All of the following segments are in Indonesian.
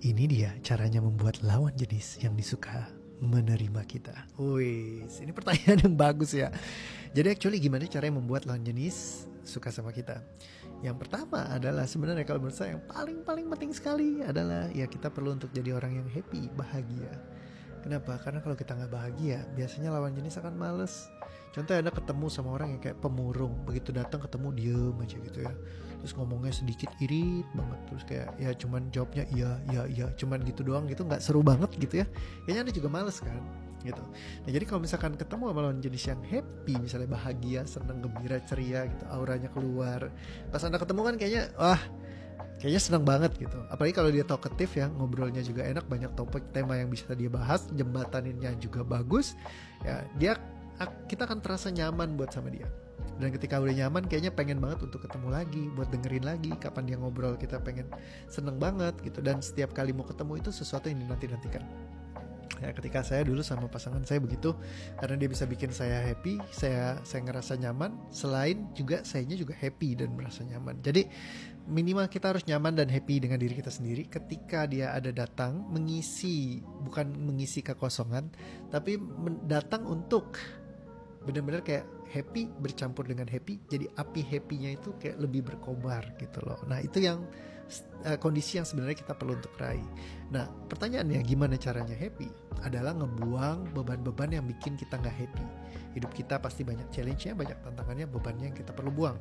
Ini dia caranya membuat lawan jenis yang disuka menerima kita. Wih, ini pertanyaan yang bagus ya. Jadi actually gimana caranya membuat lawan jenis suka sama kita? Yang pertama adalah sebenarnya kalau menurut saya yang paling penting sekali adalah ya kita perlu untuk jadi orang yang happy, bahagia. Kenapa? Karena kalau kita nggak bahagia, biasanya lawan jenis akan males. Contohnya Anda ketemu sama orang yang kayak pemurung, begitu datang ketemu diem aja gitu ya. Terus ngomongnya sedikit irit banget, terus kayak ya cuman jawabnya iya, cuman gitu doang gitu, nggak seru banget gitu ya. Kayaknya Anda juga males kan, gitu. Nah jadi kalau misalkan ketemu sama lawan jenis yang happy, misalnya bahagia, senang, gembira, ceria gitu, auranya keluar. Pas Anda ketemu kan kayaknya senang banget gitu. Apalagi kalau dia talkative ya, ngobrolnya juga enak, banyak topik tema yang bisa dia bahas, jembataninnya juga bagus. Ya, kita akan terasa nyaman buat sama dia. Dan ketika udah nyaman, kayaknya pengen banget untuk ketemu lagi, buat dengerin lagi kapan dia ngobrol, kita pengen seneng banget gitu. Dan setiap kali mau ketemu itu sesuatu yang dinanti-nantikan. Ya, ketika saya dulu sama pasangan saya begitu, karena dia bisa bikin saya happy, saya ngerasa nyaman. Selain juga sayanya juga happy dan merasa nyaman. Jadi minimal kita harus nyaman dan happy dengan diri kita sendiri ketika dia ada datang bukan mengisi kekosongan, tapi datang untuk benar-benar kayak happy bercampur dengan happy, jadi api happy-nya itu kayak lebih berkobar gitu loh. Nah itu yang kondisi yang sebenarnya kita perlu untuk raih. Nah pertanyaannya gimana caranya happy? Adalah ngebuang beban-beban yang bikin kita gak happy. Hidup kita pasti banyak challenge-nya, banyak tantangannya, bebannya yang kita perlu buang.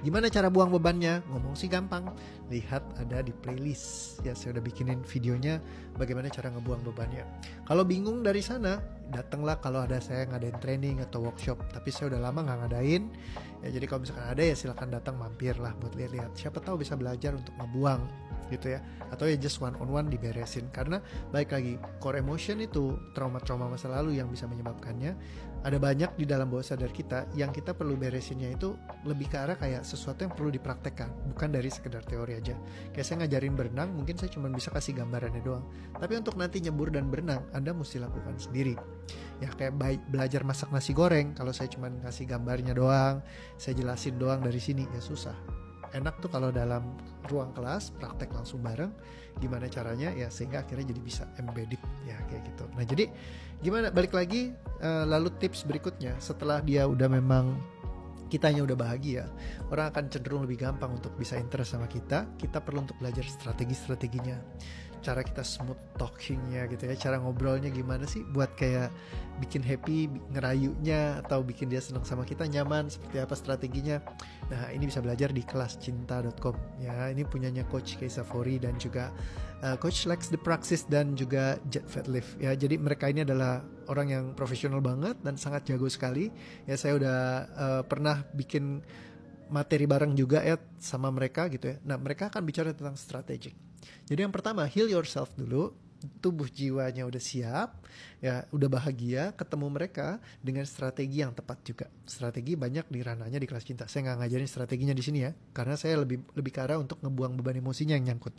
Gimana cara buang bebannya? Ngomong sih gampang, lihat ada di playlist ya, saya udah bikinin videonya bagaimana cara ngebuang bebannya. Kalau bingung dari sana, datanglah kalau ada saya ngadain training atau workshop, tapi saya udah lama nggak ngadain ya. Jadi kalau misalkan ada ya silakan datang, mampir lah buat lihat-lihat, siapa tahu bisa belajar untuk ngebuang gitu ya, atau ya just one on one diberesin. Karena baik lagi, core emotion itu trauma-trauma masa lalu yang bisa menyebabkannya ada banyak di dalam bawah sadar kita, yang kita perlu beresinnya itu lebih ke arah kayak sesuatu yang perlu dipraktekkan, bukan dari sekedar teori aja. Kayak saya ngajarin berenang, mungkin saya cuma bisa kasih gambarannya doang, tapi untuk nanti nyebur dan berenang Anda mesti lakukan sendiri. Ya kayak belajar masak nasi goreng, kalau saya cuma kasih gambarnya doang, saya jelasin doang dari sini, ya susah. Enak tuh kalau dalam ruang kelas praktek langsung bareng, gimana caranya ya sehingga akhirnya jadi bisa embedded ya kayak gitu. Nah jadi gimana, balik lagi, lalu tips berikutnya setelah dia udah memang kitanya udah bahagia, orang akan cenderung lebih gampang untuk bisa interest sama kita. Kita perlu untuk belajar strategi-strateginya, cara kita smooth talkingnya gitu ya, cara ngobrolnya gimana sih buat kayak bikin happy, ngerayunya atau bikin dia senang sama kita, nyaman, seperti apa strateginya. Nah ini bisa belajar di kelascinta.com ya, ini punyanya Coach Keisa Fori dan juga Coach Lex The Praxis dan juga Jet Fatlift ya. Jadi mereka ini adalah orang yang profesional banget dan sangat jago sekali ya. Saya udah pernah bikin materi bareng juga ya sama mereka gitu ya. Nah mereka akan bicara tentang strategic. Jadi yang pertama, heal yourself dulu, tubuh jiwanya udah siap ya, udah bahagia, ketemu mereka dengan strategi yang tepat juga. Strategi banyak di ranahnya di kelas cinta, saya nggak ngajarin strateginya di sini ya, karena saya lebih ke arah untuk ngebuang beban emosinya yang nyangkut.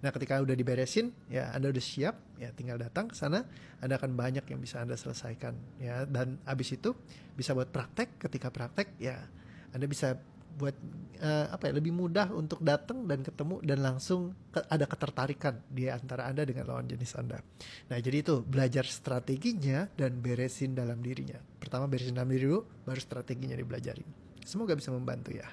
Nah ketika udah diberesin ya, Anda udah siap ya, tinggal datang ke sana, Anda akan banyak yang bisa Anda selesaikan ya. Dan abis itu bisa buat praktek, ketika praktek ya Anda bisa buat lebih mudah untuk datang dan ketemu dan langsung ada ketertarikan di antara Anda dengan lawan jenis Anda. Nah jadi itu belajar strateginya dan beresin dalam dirinya. Pertama beresin dalam diri dulu, baru strateginya dibelajarin. Semoga bisa membantu ya.